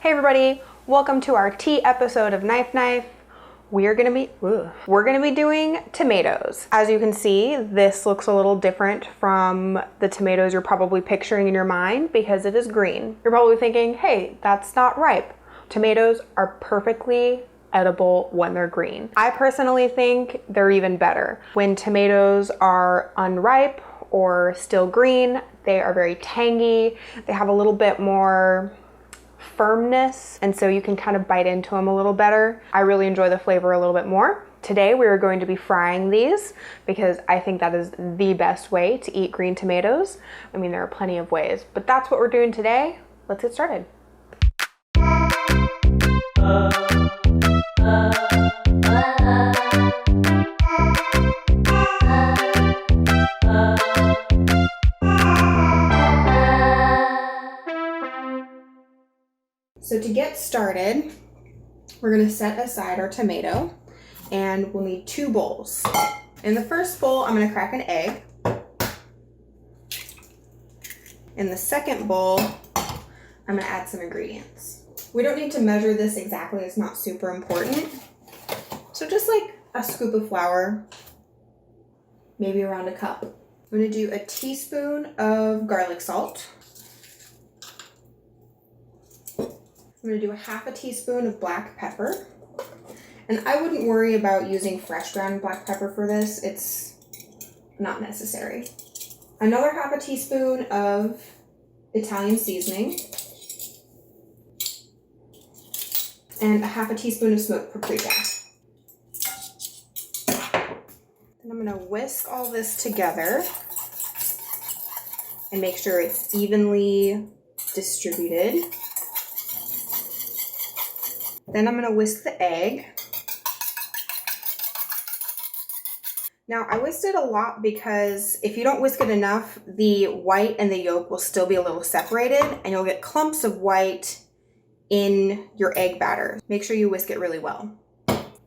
Hey everybody, welcome to our tea episode of Knife Knife. We're gonna be doing tomatoes. As you can see, this looks a little different from the tomatoes you're probably picturing in your mind because it is green. You're probably thinking, hey, that's not ripe. Tomatoes are perfectly edible when they're green. I personally think they're even better. When tomatoes are unripe or still green, they are very tangy. They have a little bit more firmness, and so you can kind of bite into them a little better. I really enjoy the flavor a little bit more. Today we are going to be frying these because I think that is the best way to eat green tomatoes. I mean, there are plenty of ways, but that's what we're doing today. Let's get started. So to get started, we're going to set aside our tomato and we'll need 2 bowls. In the first bowl, I'm going to crack an egg. In the second bowl, I'm going to add some ingredients. We don't need to measure this exactly, it's not super important. So just like a scoop of flour, maybe around a cup. I'm going to do a teaspoon of garlic salt. I'm going to do a half a teaspoon of black pepper. And I wouldn't worry about using fresh ground black pepper for this. It's not necessary. Another half a teaspoon of Italian seasoning. And a half a teaspoon of smoked paprika. And I'm going to whisk all this together and make sure it's evenly distributed. Then I'm going to whisk the egg. Now I whisked it a lot because if you don't whisk it enough, the white and the yolk will still be a little separated and you'll get clumps of white in your egg batter. Make sure you whisk it really well.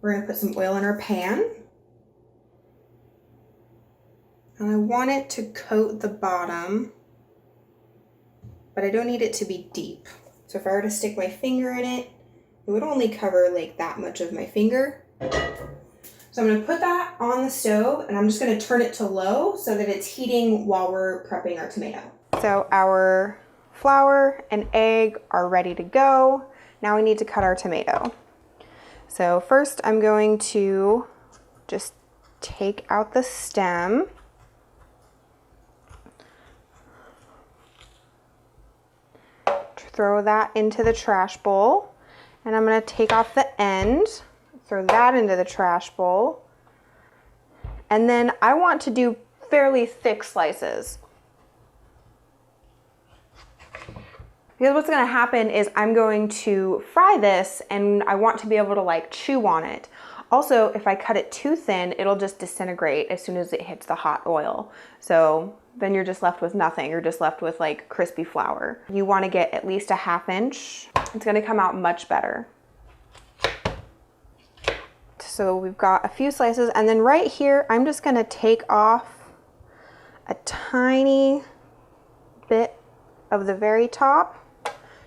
We're going to put some oil in our pan. And I want it to coat the bottom, but I don't need it to be deep. So if I were to stick my finger in it, it would only cover like that much of my finger. So I'm going to put that on the stove and I'm just going to turn it to low so that it's heating while we're prepping our tomato. So our flour and egg are ready to go. Now we need to cut our tomato. So first I'm going to just take out the stem. Throw that into the trash bowl. And I'm going to take off the end, throw that into the trash bowl. And then I want to do fairly thick slices. Because what's going to happen is I'm going to fry this and I want to be able to like chew on it. Also, if I cut it too thin, it'll just disintegrate as soon as it hits the hot oil. So then you're just left with nothing. You're just left with like crispy flour. You want to get at least a 1/2 inch. It's going to come out much better. So we've got a few slices, and then right here, I'm just going to take off a tiny bit of the very top,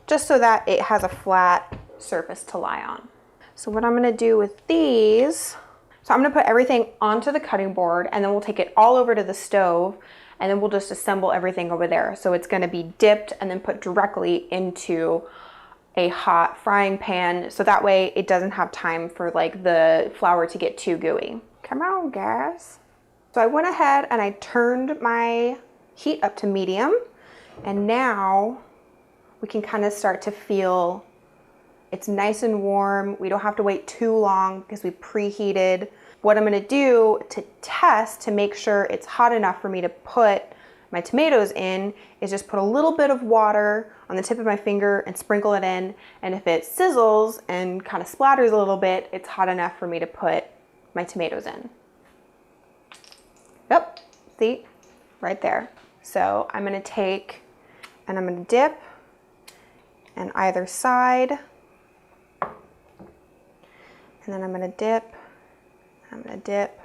just so that it has a flat surface to lie on. So what I'm going to do with these, so I'm going to put everything onto the cutting board, and then we'll take it all over to the stove, and then we'll just assemble everything over there. So it's going to be dipped and then put directly into a hot frying pan, so that way it doesn't have time for like the flour to get too gooey. Come on, guys. So I went ahead and I turned my heat up to medium, and now we can kind of start to feel it's nice and warm. We don't have to wait too long because we preheated. What I'm going to do to test to make sure it's hot enough for me to put my tomatoes in is just put a little bit of water on the tip of my finger and sprinkle it in. And if it sizzles and kind of splatters a little bit, it's hot enough for me to put my tomatoes in. Yep, see, right there. So I'm going to take and I'm going to dip on either side. And then I'm going to dip, I'm going to dip.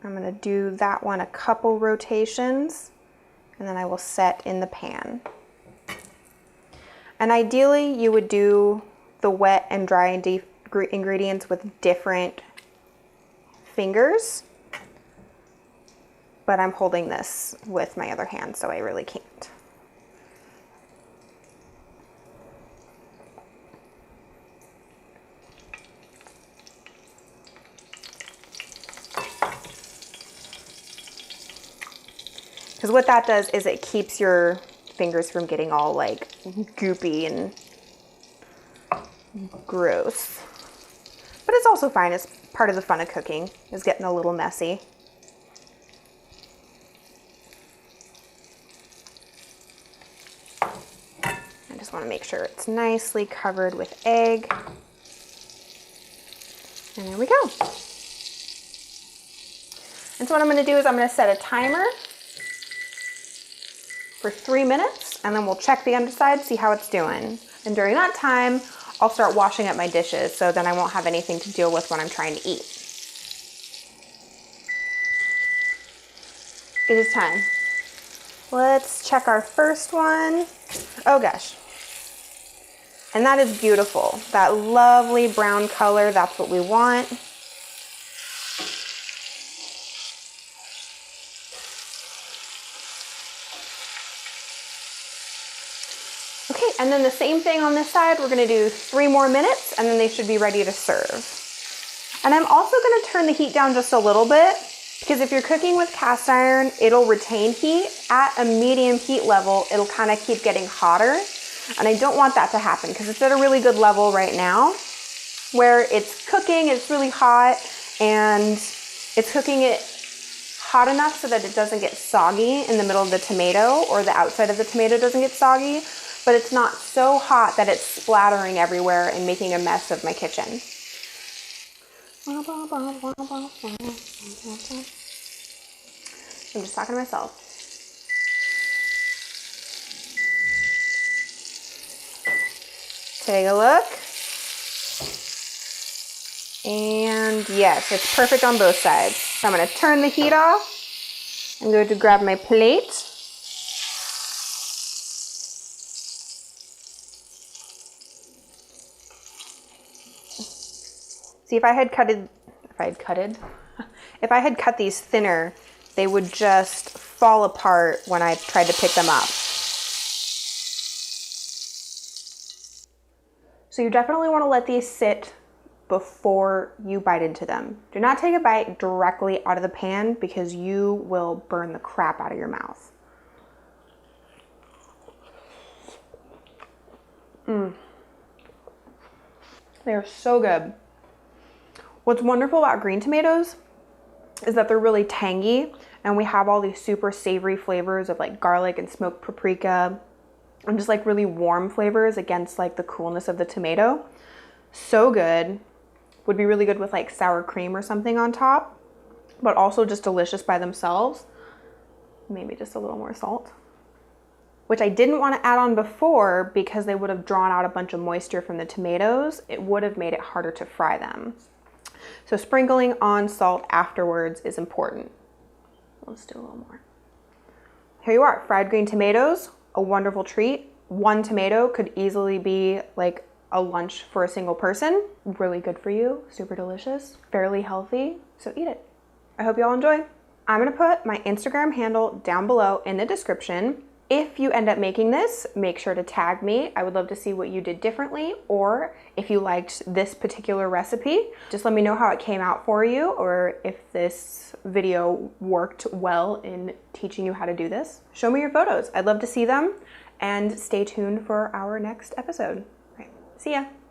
I'm going to do that one a couple rotations, and then I will set in the pan. And ideally you would do the wet and dry ingredients with different fingers, but I'm holding this with my other hand, so I really can't. Because what that does is it keeps your fingers from getting all like goopy and gross. But it's also fine. It's part of the fun of cooking, is getting a little messy. I just want to make sure it's nicely covered with egg. And there we go. And so what I'm going to do is I'm going to set a timer for 3 minutes, and then we'll check the underside, see how it's doing. And during that time, I'll start washing up my dishes, so then I won't have anything to deal with when I'm trying to eat. It is time. Let's check our first one. Oh gosh. And that is beautiful. That lovely brown color, that's what we want. Okay, and then the same thing on this side. We're gonna do 3 more minutes and then they should be ready to serve. And I'm also gonna turn the heat down just a little bit, because if you're cooking with cast iron, it'll retain heat. At a medium heat level, it'll kind of keep getting hotter. And I don't want that to happen because it's at a really good level right now where it's cooking, it's really hot, and it's cooking it hot enough so that it doesn't get soggy in the middle of the tomato, or the outside of the tomato doesn't get soggy, but it's not so hot that it's splattering everywhere and making a mess of my kitchen. I'm just talking to myself. Take a look. And yes, it's perfect on both sides. So I'm going to turn the heat off. I'm going to grab my plate. See, if I had cut these thinner, they would just fall apart when I tried to pick them up. So you definitely want to let these sit before you bite into them. Do not take a bite directly out of the pan because you will burn the crap out of your mouth. They are so good. What's wonderful about green tomatoes is that they're really tangy, and we have all these super savory flavors of like garlic and smoked paprika, and just like really warm flavors against like the coolness of the tomato. So good. Would be really good with like sour cream or something on top, but also just delicious by themselves. Maybe just a little more salt, which I didn't want to add on before because they would have drawn out a bunch of moisture from the tomatoes. It would have made it harder to fry them. So sprinkling on salt afterwards is important. Let's do a little more. Here you are, fried green tomatoes, a wonderful treat. One tomato could easily be like a lunch for a single person. Really good for you, super delicious, fairly healthy, so eat it. I hope you all enjoy. I'm gonna put my Instagram handle down below in the description. If you end up making this, make sure to tag me. I would love to see what you did differently, or if you liked this particular recipe, just let me know how it came out for you, or if this video worked well in teaching you how to do this. Show me your photos. I'd love to see them, and stay tuned for our next episode. All right, see ya.